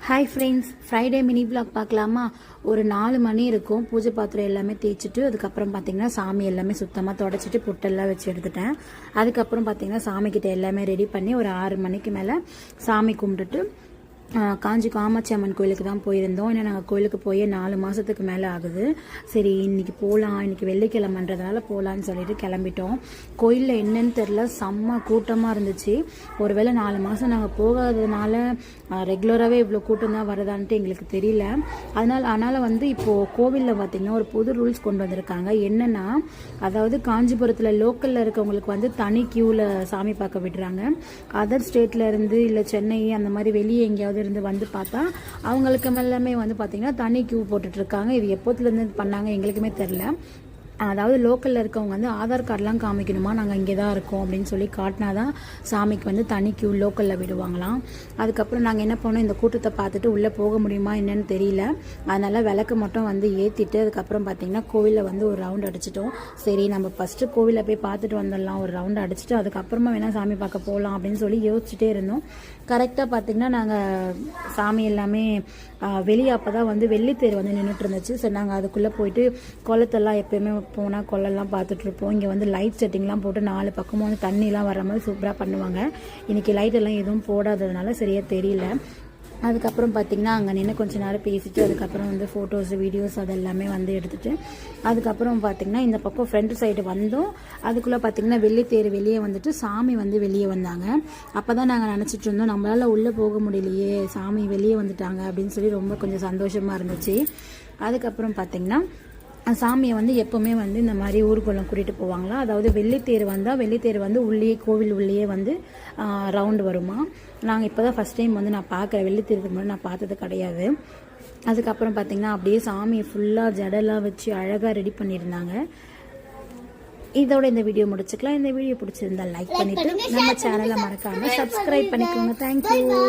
Hi friends, Friday mini vlog பார்க்கலாமா? ஒரு 4 மணி இருக்கும். பூஜை பாத்திரம் எல்லாமே தேய்ச்சிட்டு அதுக்கப்புறம் பார்த்தீங்கன்னா சாமி எல்லாமே சுத்தமாக தொடச்சிட்டு பொட்டெல்லாம் வச்சு எடுத்துட்டேன். அதுக்கப்புறம் பார்த்தீங்கன்னா சாமிக்கிட்ட எல்லாமே ரெடி பண்ணி ஒரு 6 மணிக்கு மேலே சாமி கும்பிட்டுட்டு காஞ்சி காமாட்சி அம்மன் கோயிலுக்கு தான் போயிருந்தோம். ஏன்னா நாங்கள் கோயிலுக்கு போய் 4 மாதத்துக்கு மேலே ஆகுது. சரி இன்னைக்கு போகலாம், இன்னைக்கு வெள்ளிக்கிழமைன்றதுனால போகலான்னு சொல்லிட்டு கிளம்பிட்டோம். கோயிலில் என்னன்னு தெரில, செம்ம கூட்டமாக இருந்துச்சு. ஒருவேளை 4 மாதம் நாங்கள் போகாததுனால ரெகுலராகவே இவ்வளோ கூட்டம் தான் வருதான்ட்டு எங்களுக்கு தெரியல. அதனால் வந்து இப்போது கோவிலில் பார்த்திங்கன்னா ஒரு புது ரூல்ஸ் கொண்டு வந்திருக்காங்க. என்னென்னா, அதாவது காஞ்சிபுரத்தில் லோக்கலில் இருக்கவங்களுக்கு வந்து தனி க்யூவில் சாமி பார்க்க விடுறாங்க. அதர் ஸ்டேட்டில் இருந்து இல்லை சென்னை அந்த மாதிரி வெளியே எங்கேயாவது இருந்து வந்து பார்த்தா அவங்களுக்கு எல்லாமே வந்து பார்த்தீங்கன்னா தனி கியூ போட்டுட்டு இருக்காங்க. இது எப்போத்துலேருந்து பண்ணாங்க எங்களுக்குமே தெரில. அதாவது லோக்கலில் இருக்கவங்க வந்து ஆதார் கார்டெலாம் காமிக்கணுமா, நாங்கள் இங்கே தான் இருக்கோம் அப்படின்னு சொல்லி காட்டினா தான் சாமிக்கு வந்து தனி கியூ லோக்கலில் விடுவாங்களாம். அதுக்கப்புறம் நாங்கள் என்ன பண்ணோம், இந்த கூட்டத்தை பார்த்துட்டு உள்ளே போக முடியுமா என்னன்னு தெரியல. அதனால் விளக்கு மட்டும் வந்து ஏற்றிட்டு அதுக்கப்புறம் பார்த்திங்கன்னா கோவிலில் வந்து ஒரு ரவுண்ட் அடிச்சிட்டோம். சரி நம்ம ஃபஸ்ட்டு கோவிலில் போய் பார்த்துட்டு வந்துடலாம், ஒரு ரவுண்ட் அடிச்சுட்டு அதுக்கப்புறமா வேணால் சாமி பார்க்க போகலாம் அப்படின்னு சொல்லி யோசிச்சுட்டே இருந்தோம். கரெக்டாக பார்த்திங்கன்னா நாங்கள் சாமி எல்லாமே வெளியே அப்போ தான் வந்து வெள்ளித்தேர் வந்து நின்றுட்டு இருந்துச்சு. சரி நாங்கள் அதுக்குள்ளே போயிட்டு குளத்தெல்லாம் எப்போயுமே போனால் கொள்ளெல்லாம் பார்த்துட்ருப்போம். இங்கே வந்து லைட் செட்டிங்லாம் போட்டு 4 பக்கமும் வந்து தண்ணிலாம் வர மாதிரி சூப்பராக பண்ணுவாங்க. இன்றைக்கி லைட்டெல்லாம் எதுவும் போடாததுனால சரியாக தெரியல. அதுக்கப்புறம் பார்த்திங்கன்னா அங்கே நின்று கொஞ்சம் நேரம் பேசிட்டு அதுக்கப்புறம் வந்து ஃபோட்டோஸ் வீடியோஸ் அதெல்லாமே வந்து எடுத்துகிட்டு அதுக்கப்புறம் பார்த்திங்கன்னா இந்த பக்கம் ஃப்ரண்ட் சைடு வந்தோம். அதுக்குள்ளே பார்த்திங்கன்னா வெள்ளித்தேர் வெளியே வந்துட்டு சாமி வந்து வெளியே வந்தாங்க. அப்போ தான் நாங்கள் நினச்சிட்டு இருந்தோம், நம்மளால் உள்ளே போக முடியலையே, சாமி வெளியே வந்துட்டாங்க அப்படின்னு சொல்லி ரொம்ப கொஞ்சம் சந்தோஷமாக இருந்துச்சு. அதுக்கப்புறம் பார்த்திங்கன்னா சாமியை வந்து எப்போவுமே வந்து இந்த மாதிரி ஊருக்குள்ளே கூட்டிகிட்டு போவாங்களா. அதாவது வெள்ளித்தேர் வந்தால் வெள்ளித்தேர் வந்து உள்ளே கோவில் உள்ளேயே வந்து ரவுண்டு வருமா. நாங்கள் இப்போ தான் ஃபஸ்ட் டைம் வந்து நான் பார்க்குறேன், வெள்ளித்தேருக்கு முன்னாடி நான் பார்த்தது கிடையாது. அதுக்கப்புறம் பார்த்திங்கன்னா அப்படியே சாமியை ஃபுல்லாக ஜடெல்லாம் வச்சு அழகாக ரெடி பண்ணியிருந்தாங்க. இதோட இந்த வீடியோ முடிச்சுக்கலாம். இந்த வீடியோ பிடிச்சிருந்தா லைக் பண்ணிவிட்டு நம்ம சேனலை மறக்காமல் சப்ஸ்கிரைப் பண்ணிக்கோங்க. தேங்க்யூ.